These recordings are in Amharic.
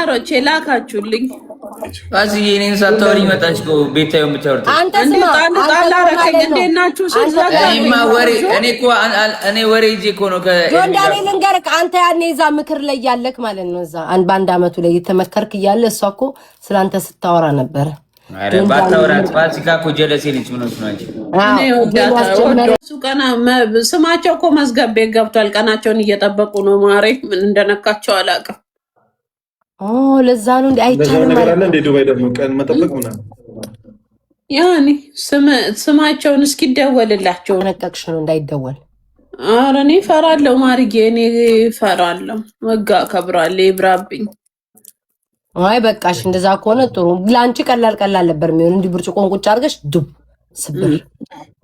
ማሮቼ ላካችሁልኝ ባዚ የኔን ሳታወሪ መጣች እኮ ቤታዬን ብታወርጥ አንተ ስማ አላረከኝ እንዴናችሁ እኔማ ወሬ እኔ ወሬ ይዤ እኮ ነው ጆንዳኔ ልንገርህ አንተ ያኔ እዛ ምክር ላይ ያለክ ማለት ነው እዛ በአንድ አመቱ ላይ የተመከርክ እያለ እሷ እኮ ስላንተ ስታወራ ነበረ አረ ባታወራት ፋሲካ እኮ ጀለሴ ልጅ ምን ነው አንቺ እሱ ቀና ስማቸው እኮ መዝገብ ቤት ገብቷል ቀናቸውን እየጠበቁ ነው ማሬ ምን እንደነካቸው አላውቅም ለዛ ነው እንዴ አይቻልም ማለት ነው እንዴ ዱባይ ደግሞ ቀን መጠበቅ ምናምን ያኔ ስማቸውን እስኪደወልላቸው ነቀቅሽ ነው እንዳይደወል ኧረ እኔ እፈራለሁ ማርጌ እኔ እፈራለሁ ወጋ ከብራለሁ ይብራብኝ አይ በቃሽ እንደዛ ከሆነ ጥሩ ላንቺ ቀላል ነበር የሚሆን እንዲ ብርጭቆን ቁጭ አድርገሽ ዱብ ስብር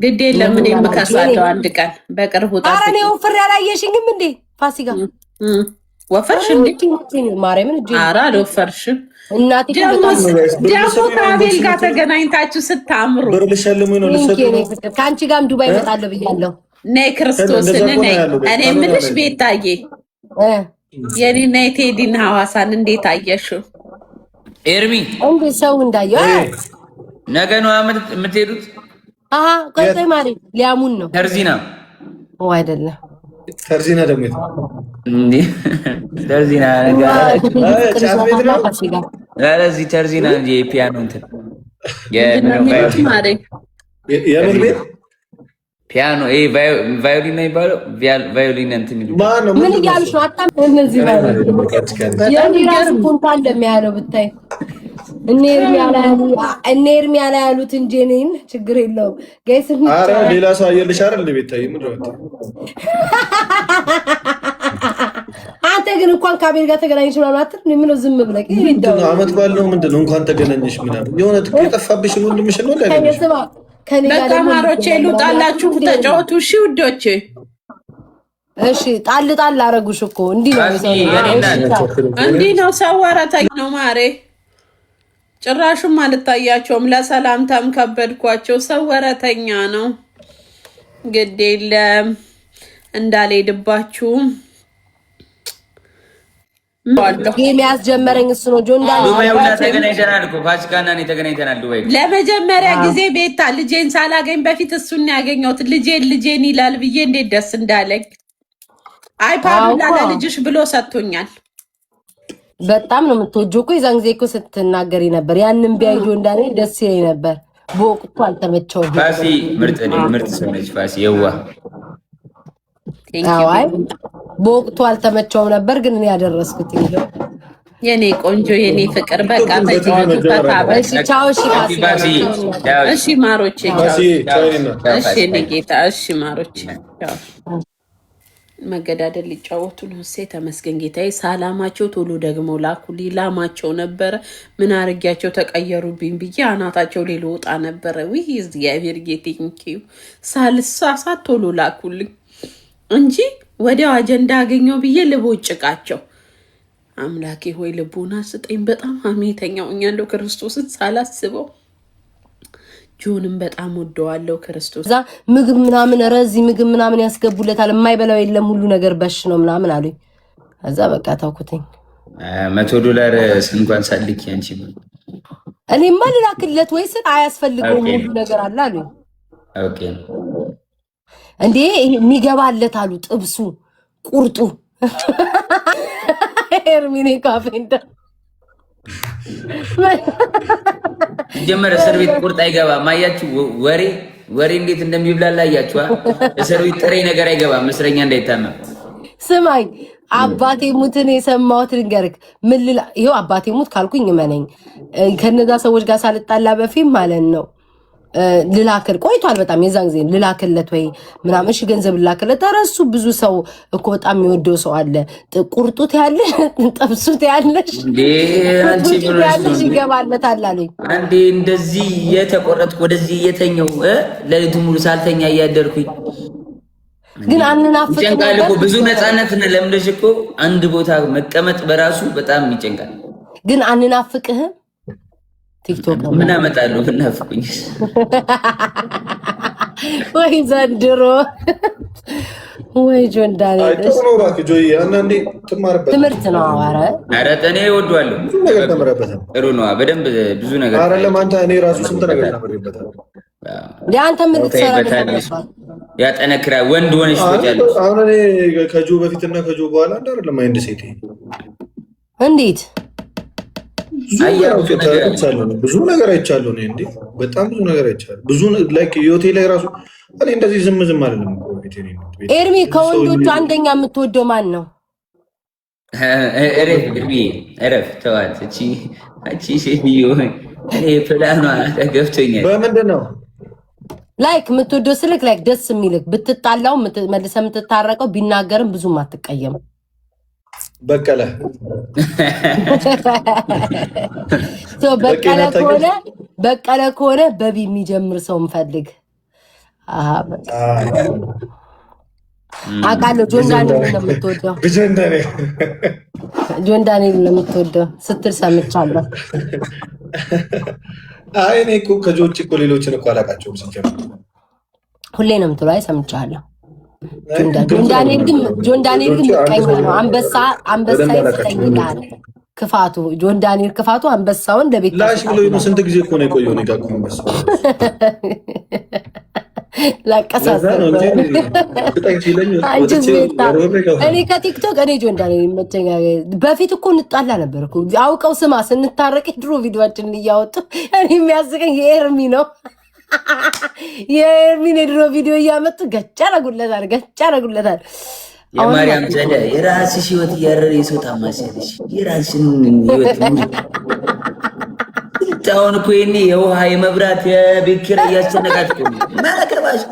ግዴ ለምን የምከሳለው አንድ ቀን በቅርቡ ታዲያ ኧረ ነው ፍሬ ያላየሽኝም እንዴ ፋሲካ ወፈርሽ እንዴ ማርያምን እጂ ኧረ አልወፈርሽም እናቴ ደግሞ ከአቤል ጋር ተገናኝታችሁ ስታምሩ ብርልሻለሙ ነው ለሰጠው ካንቺ ጋርም ዱባይ እመጣለሁ ብያለሁ ነይ ክርስቶስ ነይ እኔ ምንሽ ቤታዬ የኔና የቴዲን ሐዋሳን እንዴት አየሽው ኤርሚ እንዴ ሰው እንዳየው ነገ ነው የምትሄዱት ቆይ ማሪ ሊያሙን ነው ተርዚና አይደለም ተርዚና ደግሞ እንዴ ተርዚና ነገ ለዚህ ተርዚና እንጂ ፒያኖ እንትን የምን ቤት ፒያኖ ቫዮሊን ነው የሚባለው ቫዮሊን እንትን ምን እያልሽ ነው አጣም እነዚህ ቫዮሊን ፖንታ እንደሚያለው ብታይ እነ ኤርሚያላ ያሉት እንጂ እኔን ችግር የለውም ጋይስ ኧረ ሌላ ሰው አየልሽ አይደል ቤታይ ምን ነው አንተ ግን እንኳን ከአቤል ጋር ተገናኝሽ ምናምን አትል ምን ነው ዝም ብለህ ይደው አመት ባለው ምንድነው እንኳን ተገናኘሽ ምናምን የሆነ የጠፋብሽ ወንድምሽ ነው እንዳገኘሽ በቃ ማሮቼ ልውጣላችሁ ተጫወቱ እሺ ውዶቼ እሺ ጣል አረጉሽ እኮ እንዲህ ነው ሰው ወረተኛ ነው ማሬ ጭራሹም አልታያቸውም ለሰላምታም ከበድኳቸው ሰው ወረተኛ ነው ግድ የለም እንዳልሄድባችሁ የሚያስጀመረኝ እሱ ነው ጆንዳን ዱባይ ሁላ ተገናኝተናል እኮ ፋሲካና እኔ ተገናኝተናል ዱባይ ለመጀመሪያ ጊዜ ቤታ ልጄን ሳላገኝ በፊት እሱን ያገኘሁት ልጄን ይላል ብዬ እንዴት ደስ እንዳለኝ አይፓድ ለልጅሽ ብሎ ሰጥቶኛል በጣም ነው የምትወጂው እኮ የዛን ጊዜ እኮ ስትናገሪ ነበር ያንን ቢያይ ጆንዳን ደስ ይለኝ ነበር በወቅቱ አልተመቸውም ፋሲ ምርጥ ሰው ነች ፋሲ የዋ አይ በወቅቱ አልተመቸውም ነበር ግን እኔ ያደረስኩት የኔ ቆንጆ የኔ ፍቅር በቃ ተጫወቱ ታባሽ ቻው እሺ ማሮቼ እሺ ነጌታ እሺ ማሮቼ መገዳደል ሊጫወቱ ነው እሴ ተመስገን ጌታዬ ሰላማቸው ቶሎ ደግሞ ላኩ ሊላማቸው ነበረ ምን አርጊያቸው ተቀየሩብኝ ብዬ አናታቸው ሊወጣ ነበረ ወይ እግዚአብሔር ጌቴንኪው ሳልሳሳት ቶሎ ላኩልኝ እንጂ ወዲያው አጀንዳ አገኘው ብዬ ልቦጭቃቸው አምላኬ ሆይ ልቦና ስጠኝ በጣም ሀሜተኛው እኛለው ክርስቶስን ሳላስበው ጆንም በጣም ወደዋለው ክርስቶስ ዛ ምግብ ምናምን ረዚ ምግብ ምናምን ያስገቡለታል የማይበላው የለም ሁሉ ነገር በሽ ነው ምናምን አሉኝ ከዛ በቃ ታውኩትኝ $100 እንኳን ሳልክ ያንቺ እኔማ ልላክለት ወይስ አያስፈልገውም ሁሉ ነገር አለ አሉኝ ኦኬ እንዴ የሚገባለት አሉ ጥብሱ ቁርጡ ኤርሚኔ ካፌንዳ ጀመረ ሰርቪስ ቁርጥ አይገባ ማያችሁ ወሬ እንዴት እንደሚብላላ ያያችኋ ሰርቪስ ጥሬ ነገር አይገባ መስረኛ እንዳይታመም ስማኝ አባቴ ሙትን የሰማሁት ልንገርክ ምን ይሄው አባቴ ሙት ካልኩኝ እመነኝ ከነዛ ሰዎች ጋር ሳልጣላ በፊት ማለት ነው ልላክል ቆይቷል በጣም የዛን ጊዜ ልላክለት ወይ ምናምን እሺ ገንዘብ ልላክለት ተረሱ ብዙ ሰው እኮ በጣም የሚወደው ሰው አለ ቁርጡት ያለ ጠብሱት ያለሽ እንዴ አንቺ ብለሽ ይገባለታል አለኝ አንዴ እንደዚህ የተቆረጥኩ ወደዚህ የተኛው ለሊቱ ሙሉ ሳልተኛ እያደርኩኝ ግን አንናፍቅ ነበር ብዙ ነፃነት ለምደሽ እኮ አንድ ቦታ መቀመጥ በራሱ በጣም ይጨንቃል ግን አንናፍቅህ ቲክቶክ ምን አመጣለሁ እናፍቁኝ ወይ ዘንድሮ ወይ ጆን ዳንኤል ጥሩ ነው እባክህ ጆይ፣ አንዳንዴ ትማርበት ትምህርት ነው። ኧረ እኔ እወደዋለሁ። ብዙ ነገር ተምረበታል። ጥሩ ነው በደንብ ብዙ ነገር አይደለም አንተ እኔ ራሱ ስንት ነገር ተምሬበታል። የአንተ ምን ልትሰራ ያጠነክራል። ወንድ ሆነሽ ትወጫለሽ። አሁን እኔ ከጆ በፊትና ከጆ በኋላ አንድ አይደለም ማይንድ ሴት እንዴት ብዙ ነገር አይቻለሁ። እኔ እንዴ በጣም ብዙ ነገር አይቻለሁ። ብዙ ላይክ ህይወቴ ላይ ራሱ እኔ እንደዚህ ዝም አይደለም። ኤርሚ ከወንዶቹ አንደኛ የምትወደው ማን ነው? እረፍ ተዋት። እቺ ሴትዮ እኔ ፕላኗ ተገብቶኛል። በምንድን ነው ላይክ የምትወደው ስልክ ላይክ ደስ የሚልክ ብትጣላው መልሰ የምትታረቀው ቢናገርም ብዙም አትቀየም። በቀለ በቀለ ከሆነ በቢ የሚጀምር ሰው እንፈልግ። አውቃለሁ ጆን ዳንኤል ነው የምትወደው። ጆን ዳንኤል ነው የምትወደው ስትል ሰምቻለሁ። አይ እኔ እኮ ከጆን እኮ ሌሎችን እኮ አላውቃቸውም ሲጀምር ሁሌ ነው የምትለው። አይ ሰምቻለሁ። ጆን ዳንኤል ግን ምቀኛ ነው። አንበሳ ይሰጠኛል ክፋቱ። ጆን ዳንኤል ክፋቱ አንበሳውን ለቤት ላሽ ብሎ ነው። ስንት ጊዜ እኮ ነው የቆየው ነው ጋር አንበሳ እኔ ከቲክቶክ እኔ ጆን ዳንኤል ይመቸኛል። በፊት እኮ እንጣላ ነበር እኮ አውቀው ስማ ስንታረቅ ድሮ ቪዲዮአችንን እያወጡ እኔ የሚያስቀኝ የኤርሚ ነው። የኤርሚን የድሮ ቪዲዮ እያመጡ ገጭ አረጉለታል። የማርያም ዘለ የራስሽ ህይወት እያረረ የሰው ታማሲያለሽ። የራስሽን ህይወት አሁን እኮ ይሄኔ የውሃ የመብራት የቤት ኪራይ እያስጨነቃት እኮ ማከባሽ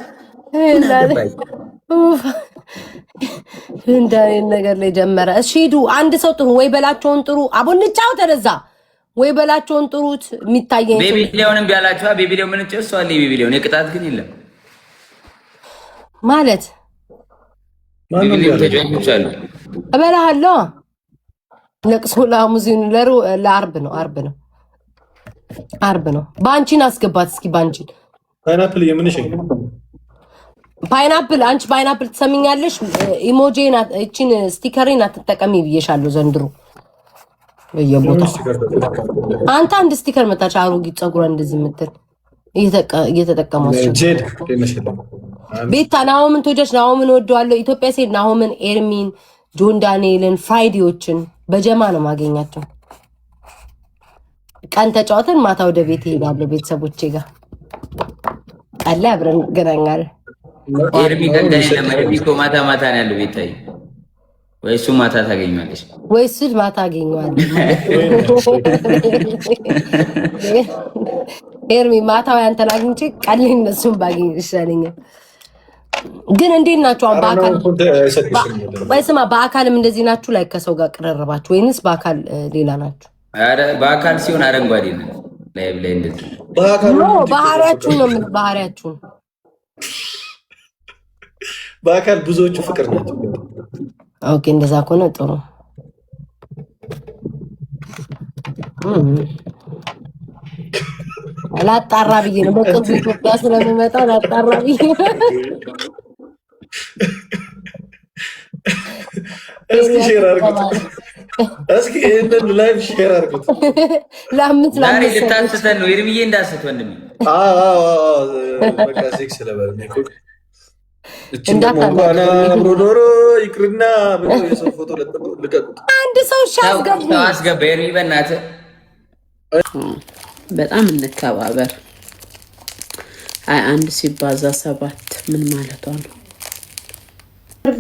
እንዳይን ነገር ላይ ጀመረ። እሺ ሂዱ አንድ ሰው ጥሩ ወይ በላቸውን ጥሩ አቦንጫው ተነዛ ወይ በላቸውን ጥሩት። የሚታየኝ ቤቢ ሊሆንም ቢያላችኋ ቤቢ ሊሆን ምን ጨርሷል። ቤቢ ሊሆን የቅጣት ግን የለም ማለት ቤቢ ሊሆን ተጨንቻለ እበላሃለሁ። ለቅሶ ለሙዚን ለአርብ ነው። ባንቺን አስገባት እስኪ ባንቺን ፓይናፕል የምንሽ ፓይናፕል አንቺ ፓይናፕል ትሰሚኛለሽ? ኢሞጂን እቺን ስቲከሪን አትጠቀሚ ብዬሻለሁ ዘንድሮ በየቦታው። አንተ አንድ ስቲከር መጣች አሮጊት ፀጉሯ እንደዚህ የምትል እየተጠቀማች ቤታ ናሆምን ትወጃች? ናሆምን ወደዋለሁ። ኢትዮጵያ ሴት ናሆምን፣ ኤርሚን፣ ጆን ዳንኤልን፣ ፍራይዴዎችን በጀማ ነው ማገኛቸው። ቀን ተጫወተን ማታ ወደ ቤት እሄዳለሁ ቤተሰቦቼ ጋር። ቀን ላይ አብረን እንገናኛለን። ኤርሚ እኮ ማታ ነው ያለው ቤታይ። ወይ እሱ ማታ ታገኘዋለሽ ወይ እሱ ማታ አገኘዋለሁ። ኤርሚ ማታው ያንተን አግኝቼ ቀን ላይ እነሱን ባገኝ ይሻለኛል። ግን እንዴት ናችሁ አሁን በአካል? ወይ ስማ በአካልም እንደዚህ ናችሁ ላይ ከሰው ጋር ቅረረባችሁ ወይንስ በአካል ሌላ ናችሁ? አረ በአካል ሲሆን አረንጓዴ ነው ላይ እንደዚህ ባህሪያችሁ ነው ባህሪያችሁ። በአካል ብዙዎቹ ፍቅር ናቸው። ኦኬ እንደዛ ከሆነ ጥሩ። ላጣራ ብዬ ነው በቅርቡ ኢትዮጵያ ስለምመጣ ላጣራ ብዬ እስኪ ሼር አድርጉት። እስኪ ይሄንን ላይቭ ሼር አድርጉት። ለአምስት ልታስተን ነው ኤርሚዬ እንዳስት ወንድሜ። በቃ ሴክስ ለበል ነው እንኳን አብሮ ዶሮ ይቅርና ብሎ የሰው ፎቶ ልቀቁት። አንድ ሰው አስገባ ኤርሚ በእናትህ። በጣም እንከባበር። 21 ሲባዛ 7 ምን ማለቷ ነው?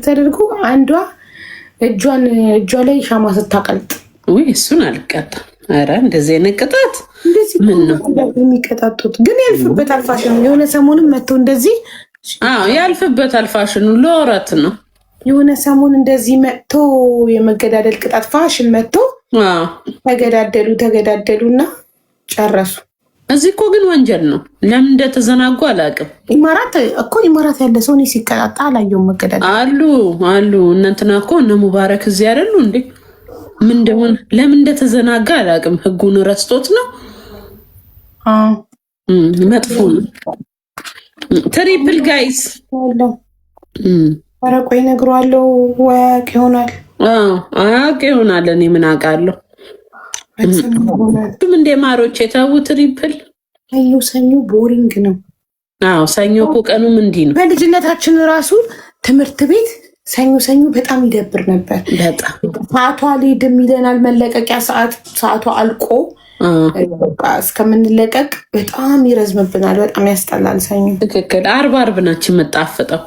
ተደርጎ አንዷ እጇ ላይ ሻማ ስታቀልጥ ወይ እሱን አልቀጣም። ኧረ እንደዚህ አይነት ቅጣት ምን ነው የሚቀጣጡት? ግን ያልፍበታል ፋሽኑ። የሆነ ሰሞኑን መጥቶ እንደዚህ ያልፍበታል ፋሽኑ። ለወራት ነው የሆነ ሰሞን እንደዚህ መጥቶ የመገዳደል ቅጣት ፋሽን መጥቶ ተገዳደሉና ጨረሱ። እዚህ እኮ ግን ወንጀል ነው። ለምን እንደተዘናጉ አላውቅም። ኢማራት ያለ ሰው እኔ ሲቀጣጣ አላየሁም። መገዳደል አሉ እናንተና እኮ እነ ሙባረክ እዚህ አይደሉ እንዴ? ምን እንደሆነ ለምን እንደተዘናጋ አላውቅም። ህጉን ረስቶት ነው። መጥፎ ነው። ትሪፕል ጋይስ ኧረ ቆይ እነግረዋለሁ። ወያቅ ይሆናል አያውቅ ይሆናል። እኔ ምን አውቃለሁ? እንደ ማሮች የተው ትሪፕል ሰኞ ቦሪንግ ነው። አዎ ሰኞ እኮ ቀኑም እንዲህ ነው። በልጅነታችን ራሱ ትምህርት ቤት ሰኞ በጣም ይደብር ነበር። በጣም ሰዓቷ ሊድም ይለናል። መለቀቂያ ሰዓቷ አልቆ እስከምንለቀቅ በጣም ይረዝምብናል። በጣም ያስጠላል ሰኞ። ትክክል። አርብ ናችን የምጣፍጠው።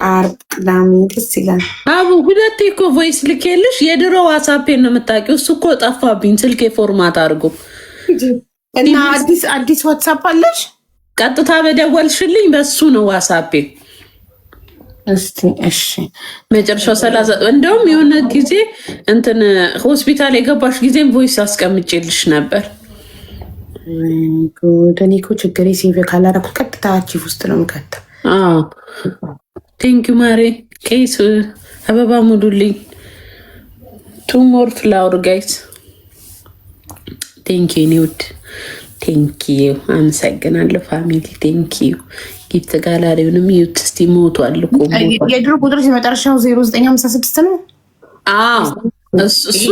አርብ ቅዳሜ ደስ ይላል። አቡ ሁለቴ እኮ ቮይስ ልኬልሽ የድሮ ዋትስአፔን ነው የምታውቂው። እሱ እኮ ጠፋብኝ። ስልኬ ፎርማት አድርጎ እና አዲስ ዋትስአፕ አለሽ? ቀጥታ በደወልሽልኝ በሱ ነው ዋትስአፔ። እስቲ እሺ መጨረሻው 30 እንደውም የሆነ ጊዜ እንትን ሆስፒታል የገባሽ ጊዜም ቮይስ አስቀምጬልሽ ነበር። እኔ እኮ ችግሬ ሴቭ ካላደረኩት ቀጥታ አቺፍ ውስጥ ነው የምከተው። ቴንኪዩ ማሬ። ኬስ አበባ ሙሉልኝ። ቱ ሞር ፍላወር ጋይስ። ቴንኪዩ ኒውድ ቴንኪዩ። አመሰግናለሁ ፋሚሊ ቴንኪዩ። ጊፍት ጋላሪውንም ዩት እስቲ ሞቷል እኮ የድሮ ቁጥር የመጨረሻው 0956 ነው። እሱ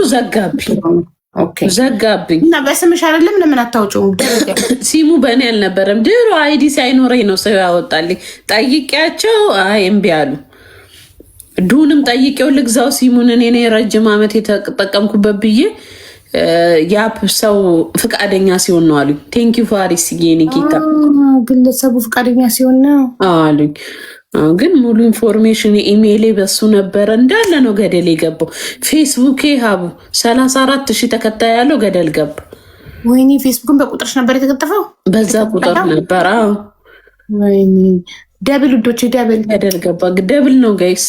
ዘጋብኝ እና በስምሽ አይደለም ለምን አታውጪውም? ሲሙ በእኔ አልነበረም። ድሮ አይዲ ሳይኖረኝ ነው ሰው ያወጣልኝ። ጠይቄያቸው አይ እምቢ አሉ። ዱንም ጠይቄው ልግዛው ሲሙን እኔ ረጅም ዓመት የተጠቀምኩበት ብዬ ያፕ ሰው ፍቃደኛ ሲሆን ነው አሉኝ። ቴንኪዩ ፋሪስ ጌኒ ጌታ ግለሰቡ ፍቃደኛ ሲሆን ነው አሉኝ። ግን ሙሉ ኢንፎርሜሽን ኢሜይሌ በሱ ነበረ። እንዳለ ነው ገደል የገባው። ፌስቡኬ ሀቡ 34,000 ተከታይ ያለው ገደል ገባ። ወይኔ ፌስቡክን በቁጥርሽ ነበር የተከተፈው? በዛ ቁጥር ነበር። ወይኔ ደብል ውዶች፣ ደብል ገደል ገባ። ደብል ነው ጋይስ።